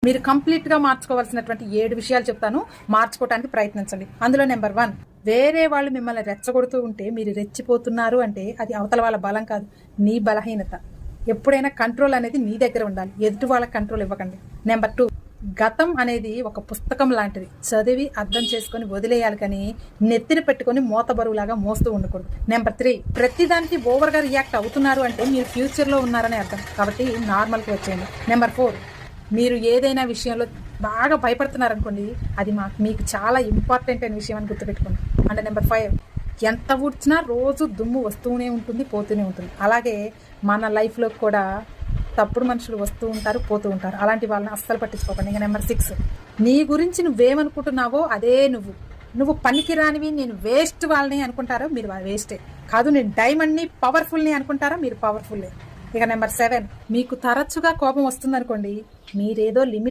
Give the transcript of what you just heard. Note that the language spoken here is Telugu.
మీరు కంప్లీట్గా మార్చుకోవాల్సినటువంటి 7 విషయాలు చెప్తాను. మార్చుకోవడానికి ప్రయత్నించండి. అందులో నెంబర్ 1, వేరే వాళ్ళు మిమ్మల్ని రెచ్చగొడుతూ ఉంటే మీరు రెచ్చిపోతున్నారు అంటే అది అవతల వాళ్ళ బలం కాదు, నీ బలహీనత. ఎప్పుడైనా కంట్రోల్ అనేది నీ దగ్గర ఉండాలి, ఎదుటి వాళ్ళకి కంట్రోల్ ఇవ్వకండి. నెంబర్ 2, గతం అనేది ఒక పుస్తకం లాంటిది, చదివి అర్థం చేసుకొని వదిలేయాలి, కానీ నెత్తిన పెట్టుకొని మోత బరువులాగా మోస్తూ ఉండకూడదు. నెంబర్ 3, ప్రతిదానికి ఓవర్గా రియాక్ట్ అవుతున్నారు అంటే మీరు ఫ్యూచర్లో ఉన్నారని అర్థం, కాబట్టి నార్మల్కి వచ్చేయండి. నెంబర్ 4, మీరు ఏదైనా విషయంలో బాగా భయపడుతున్నారనుకోండి, అది మీకు చాలా ఇంపార్టెంట్ అయిన విషయం అని గుర్తుపెట్టుకోండి. అండ్ నెంబర్ 5, ఎంత ఊడ్చినా రోజు దుమ్ము వస్తూనే ఉంటుంది, పోతూనే ఉంటుంది. అలాగే మన లైఫ్లో కూడా తప్పుడు మనుషులు వస్తూ ఉంటారు, పోతూ ఉంటారు. అలాంటి వాళ్ళని అస్సలు పట్టించుకోకండి. ఇంకా నెంబర్ 6, నీ గురించి నువ్వేమనుకుంటున్నావో అదే నువ్వు పనికి రానివి, నేను వేస్ట్ వాళ్ళని అనుకుంటారో మీరు వేస్టే కాదు, నేను డైమండ్ని పవర్ఫుల్ని అనుకుంటారో మీరు పవర్ఫుల్లే. ఇక నెంబర్ 7, మీకు తరచుగా కోపం వస్తుందనుకోండి, మీరేదో లిమిట్